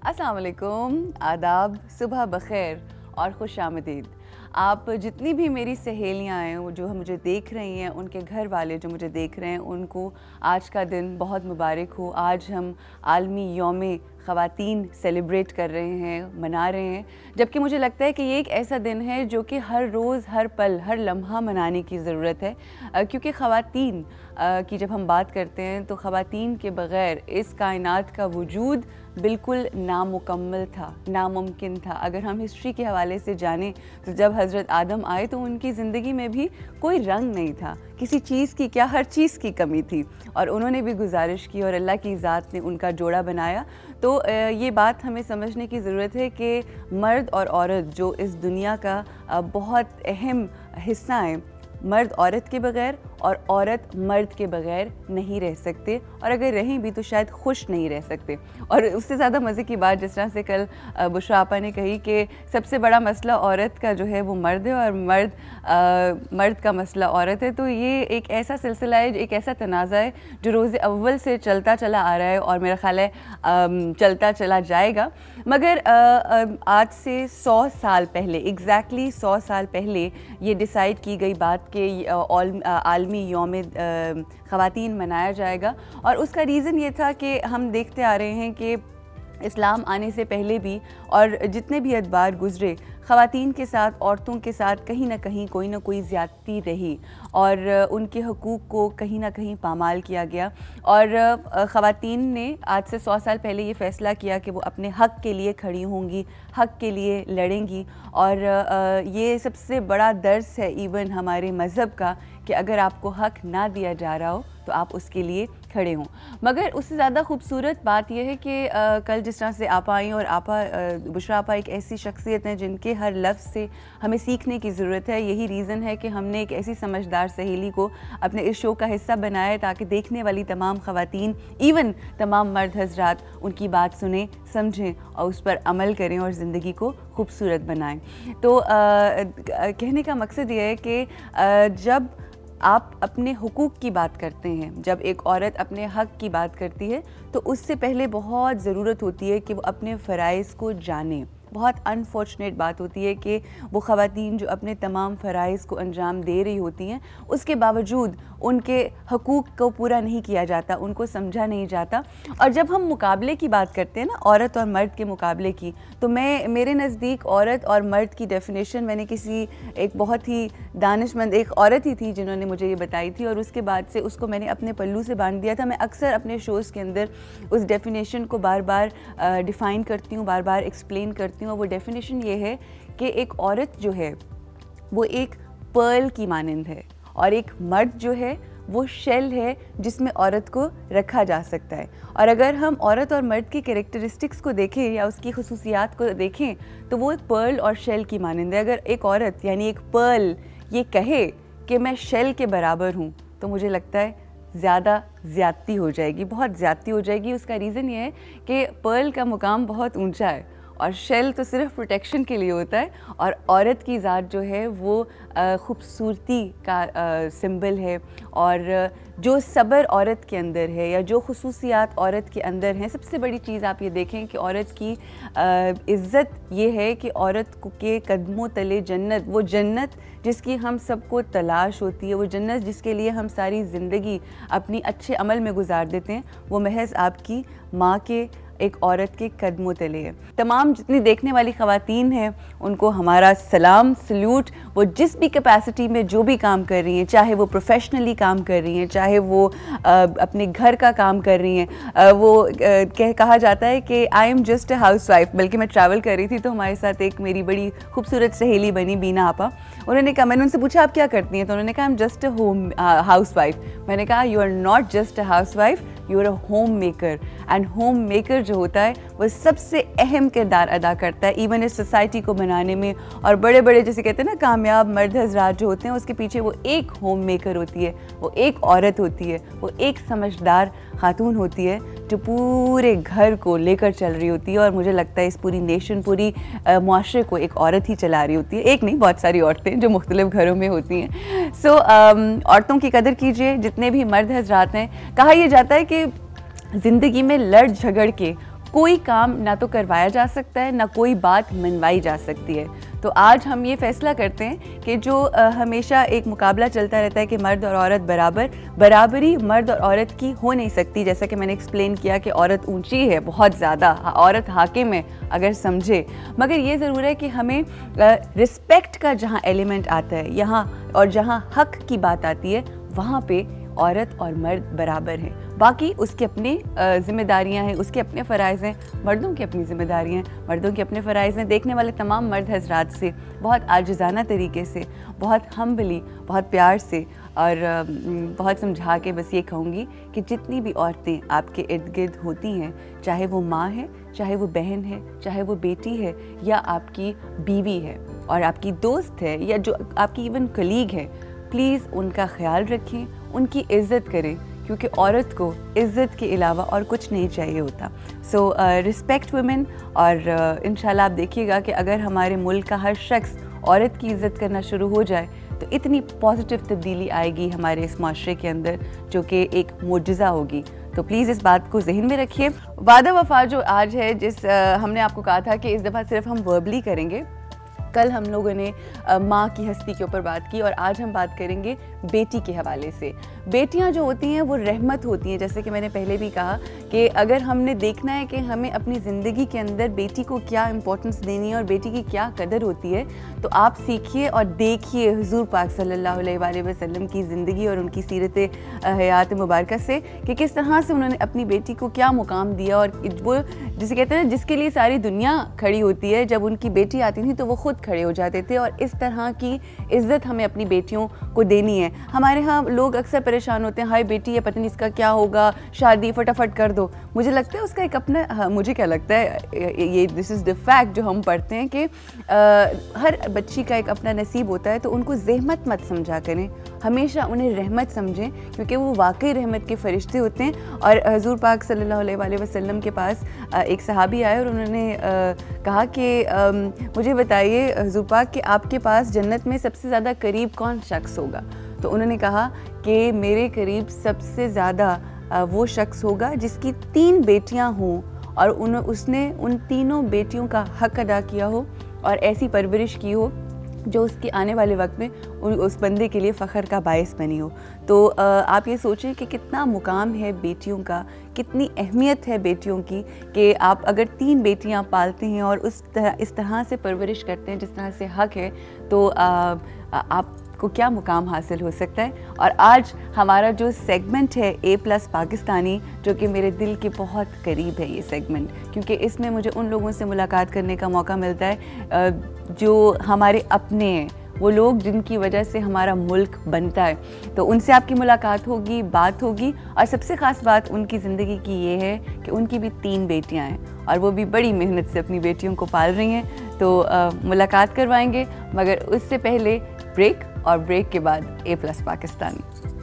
अस्सलाम वालेकुम, आदाब, सुबह बखैर और खुश आमदीद। आप जितनी भी मेरी सहेलियां हैं जो मुझे देख रही हैं, उनके घर वाले जो मुझे देख रहे हैं, उनको आज का दिन बहुत मुबारक हो। आज हम आलमी यौम ख़वातीन सेलिब्रेट कर रहे हैं, मना रहे हैं, जबकि मुझे लगता है कि ये एक ऐसा दिन है जो कि हर रोज़, हर पल, हर लम्हा मनाने की ज़रूरत है, क्योंकि ख़वातीन की जब हम बात करते हैं तो ख़वातीन के बग़ैर इस कायनात का वजूद बिल्कुल नामुकम्मल था, नामुमकिन था। अगर हम हिस्ट्री के हवाले से जानें तो जब हज़रत आदम आए तो उनकी ज़िंदगी में भी कोई रंग नहीं था, किसी चीज़ की क्या, हर चीज़ की कमी थी, और उन्होंने भी गुजारिश की और अल्लाह की ज़ात ने उनका जोड़ा बनाया। तो ये बात हमें समझने की ज़रूरत है कि मर्द और औरत जो इस दुनिया का बहुत अहम हिस्सा हैं, मर्द औरत के बग़ैर और औरत मर्द के बग़ैर नहीं रह सकते, और अगर रहें भी तो शायद खुश नहीं रह सकते। और उससे ज़्यादा मज़े की बात जिस तरह से कल बुशरा आपा ने कही कि सबसे बड़ा मसला औरत का जो है वो मर्द है और मर्द का मसला औरत है, तो ये एक ऐसा सिलसिला है, एक ऐसा तनाज़ा है जो रोज़ अव्वल से चलता चला आ रहा है और मेरा ख़्याल है चलता चला जाएगा। मगर आज से 100 साल पहले, एग्जैक्टली 100 साल पहले ये डिसाइड की गई बात कि आलमी यौम ख़वातीन मनाया जाएगा, और उसका रीज़न ये था कि हम देखते आ रहे हैं कि इस्लाम आने से पहले भी और जितने भी अदबार गुज़रे, ख़वातीन के साथ, औरतों के साथ कहीं ना कहीं कोई ना कोई ज़्यादती रही और उनके हकूक़ को कहीं ना कहीं पामाल किया गया। और ख़वातीन ने आज से 100 साल पहले ये फ़ैसला किया कि वो अपने हक़ के लिए खड़ी होंगी, हक़ के लिए लड़ेंगी, और ये सबसे बड़ा दर्स है इवन हमारे मज़हब का कि अगर आपको हक़ ना दिया जा रहा हो तो आप उसके लिए खड़े हों। मगर उससे ज़्यादा खूबसूरत बात यह है कि कल जिस तरह से आपा आई, और आपा बुशरा आपा एक ऐसी शख्सियत हैं जिनके हर लफ्ज़ से हमें सीखने की ज़रूरत है। यही रीज़न है कि हमने एक ऐसी समझदार सहेली को अपने इस शो का हिस्सा बनाया है ताकि देखने वाली तमाम ख़वातीन, इवन तमाम मर्द हज़रात उनकी बात सुने, समझें और उस पर अमल करें और ज़िंदगी को खूबसूरत बनाएँ। तो कहने का मकसद ये है कि जब आप अपने हुकूक की बात करते हैं, जब एक औरत अपने हक़ की बात करती है तो उससे पहले बहुत ज़रूरत होती है कि वो अपने फ़राइज़ को जाने। बहुत अनफॉर्चुनेट बात होती है कि वो ख़वातीन जो अपने तमाम फ़राइज़ को अंजाम दे रही होती हैं, उसके बावजूद उनके हकूक़ को पूरा नहीं किया जाता, उनको समझा नहीं जाता। और जब हम मुकाबले की बात करते हैं ना, औरत और मर्द के मुकाबले की, तो मेरे नज़दीक औरत और मर्द की डेफिनेशन मैंने किसी एक बहुत ही दानिशमंद एक औरत ही थी जिन्होंने मुझे ये बताई थी, और उसके बाद से उसको मैंने अपने पल्लू से बांध दिया था। मैं अक्सर अपने शोज़ के अंदर उस डेफिनेशन को बार बार डिफ़ाइन करती हूँ, बार बार एक्सप्लेन करती हूँ, और वो डेफिनेशन ये है कि एक औरत जो है वो एक पर्ल की मानंद है, और एक मर्द जो है वो शेल है जिसमें औरत को रखा जा सकता है। और अगर हम औरत और मर्द की कैरेक्टरिस्टिक्स को देखें या उसकी खुसूसियात को देखें तो वो एक पर्ल और शेल की मानंद है। अगर एक औरत यानी एक पर्ल ये कहे कि मैं शेल के बराबर हूँ तो मुझे लगता है ज़्यादती हो जाएगी, बहुत ज़्यादती हो जाएगी। उसका रीज़न ये है कि पर्ल का मुकाम बहुत ऊंचा है और शेल तो सिर्फ प्रोटेक्शन के लिए होता है, और औरत की ज़ात जो है वो खूबसूरती का सिंबल है। और जो सब्र औरत के अंदर है या जो खुसूसियात औरत के अंदर हैं, सबसे बड़ी चीज़ आप ये देखें कि औरत की इज़्ज़त ये है कि औरत के कदमों तले जन्नत, वो जन्नत जिसकी हम सबको तलाश होती है, वो जन्नत जिसके लिए हम सारी ज़िंदगी अपनी अच्छे अमल में गुजार देते हैं, वो महज़ आपकी माँ के, एक औरत के कदमों तले है। तमाम जितनी देखने वाली ख़वातीन हैं उनको हमारा सलाम, सल्यूट। वो जिस भी कैपेसिटी में जो भी काम कर रही हैं, चाहे वो प्रोफेशनली काम कर रही हैं, चाहे वो अपने घर का काम कर रही हैं, वो कहा जाता है कि आई am just a house wife. बल्कि मैं ट्रैवल कर रही थी तो हमारे साथ एक मेरी बड़ी खूबसूरत सहेली बनी बीना आपा, उन्होंने कहा, मैंने उनसे पूछा आप क्या करती हैं, तो उन्होंने कहा I am just a housewife. मैंने कहा you are not just a housewife, you are a homemaker. And homemaker जो होता है वो सबसे अहम किरदार अदा करता है इवन इस सोसाइटी को बनाने में। और बड़े बड़े जैसे कहते हैं ना कामयाब मर्द हज़रात जो होते हैं, उसके पीछे वो एक होम मेकर होती है, वो एक औरत होती है, वो एक समझदार खातून होती है जो पूरे घर को लेकर चल रही होती है। और मुझे लगता है इस पूरी नेशन, पूरी मुआशरे को एक औरत ही चला रही होती है, एक नहीं बहुत सारी औरतें जो मुख्तलिफ घरों में होती हैं। सो औरतों की कदर कीजिए, जितने भी मर्द हज़रात हैं। कहा यह जाता है कि ज़िंदगी में लड़ झगड़ के कोई काम ना तो करवाया जा सकता है, ना कोई बात मनवाई जा सकती है। तो आज हम ये फैसला करते हैं कि जो हमेशा एक मुकाबला चलता रहता है कि मर्द और औरत बराबरी मर्द और औरत की हो नहीं सकती। जैसा कि मैंने एक्सप्लेन किया कि औरत ऊंची है बहुत ज़्यादा, औरत हाकिम है अगर समझे, मगर ये ज़रूर है कि हमें रिस्पेक्ट का जहाँ एलिमेंट आता है यहाँ, और जहाँ हक की बात आती है, वहाँ पे औरत और मर्द बराबर हैं। बाकी उसके अपनी जिम्मेदारियां हैं, उसके अपने फ़राइज़ हैं, मर्दों की अपनी जिम्मेदारियां हैं, मर्दों के अपने फ़राइज़ हैं। देखने वाले तमाम मर्द हजरात से बहुत आजिज़ाना तरीके से, बहुत हम्बली, बहुत प्यार से और बहुत समझा के बस ये कहूँगी कि जितनी भी औरतें आपके इर्द गिर्द होती हैं, चाहे वो माँ है, चाहे वो बहन है, चाहे वो बेटी है, या आपकी बीवी है और आपकी दोस्त है, या जो आपकी इवन कलीग है, प्लीज़ उनका ख्याल रखें, उनकी इज़्ज़त करें, क्योंकि औरत को इज़्ज़त के अलावा और कुछ नहीं चाहिए होता। सो रिस्पेक्ट वुमेन, और इंशाल्लाह आप देखिएगा कि अगर हमारे मुल्क का हर शख्स औरत की इज़्ज़त करना शुरू हो जाए तो इतनी पॉजिटिव तब्दीली आएगी हमारे इस माशरे के अंदर, जो कि एक मोजज़ा होगी। तो प्लीज़ इस बात को जहन में रखिए। वादा वफा जो आज है, जिस हमने आपको कहा था कि इस दफ़ा सिर्फ हम वर्बली करेंगे, कल हम लोगों ने माँ की हस्ती के ऊपर बात की और आज हम बात करेंगे बेटी के हवाले से। बेटियाँ जो होती हैं वो रहमत होती हैं, जैसे कि मैंने पहले भी कहा कि अगर हमने देखना है कि हमें अपनी ज़िंदगी के अंदर बेटी को क्या इम्पोर्टेंस देनी है और बेटी की क्या कदर होती है, तो आप सीखिए और देखिए हुज़ूर पाक सल्लल्लाहु अलैहि वसल्लम की ज़िंदगी और उनकी सीरत हयात मुबारक से कि किस तरह से उन्होंने अपनी बेटी को क्या मुकाम दिया। और वो जिसे कहते हैं जिसके लिए सारी दुनिया खड़ी होती है, जब उनकी बेटी आती थी तो वो खुद खड़े हो जाते थे। और इस तरह की इज़्ज़त हमें अपनी बेटियों को देनी है। हमारे यहाँ लोग अक्सर परेशान होते हैं, हाय बेटी है, पता नहीं इसका क्या होगा, शादी फटाफट कर दो। मुझे लगता है उसका एक अपना, मुझे क्या लगता है, ये दिस इज़ द फैक्ट जो हम पढ़ते हैं कि हर बच्ची का एक अपना नसीब होता है। तो उनको ज़हमत मत समझा करें, हमेशा उन्हें रहमत समझें, क्योंकि वो वाकई रहमत के फ़रिश्ते होते हैं। और हुज़ूर पाक सल्लल्लाहु अलैहि वसल्लम के पास एक सहाबी आए और उन्होंने कहा कि मुझे बताइए हुज़ूर पाक कि आपके पास जन्नत में सबसे ज़्यादा करीब कौन शख्स होगा। तो उन्होंने कहा कि मेरे करीब सबसे ज़्यादा वो शख्स होगा जिसकी 3 बेटियां हों और उसने उन तीनों बेटियों का हक़ अदा किया हो और ऐसी परवरिश की हो जो उसके आने वाले वक्त में उस बंदे के लिए फ़ख्र का बायस बनी हो। तो आप ये सोचें कि कितना मुकाम है बेटियों का, कितनी अहमियत है बेटियों की, कि आप अगर 3 बेटियां पालते हैं और इस तरह से परवरिश करते हैं जिस तरह से हक़ है, तो आपको क्या मुकाम हासिल हो सकता है। और आज हमारा जो सेगमेंट है A+ पाकिस्तानी, जो कि मेरे दिल के बहुत करीब है ये सेगमेंट, क्योंकि इसमें मुझे उन लोगों से मुलाकात करने का मौका मिलता है जो हमारे अपने हैं, वो लोग जिनकी वजह से हमारा मुल्क बनता है। तो उनसे आपकी मुलाकात होगी, बात होगी, और सबसे ख़ास बात उनकी ज़िंदगी की ये है कि उनकी भी 3 बेटियां हैं और वो भी बड़ी मेहनत से अपनी बेटियों को पाल रही हैं। तो मुलाकात करवाएंगे, मगर उससे पहले ब्रेक, और ब्रेक के बाद A+ पाकिस्तानी।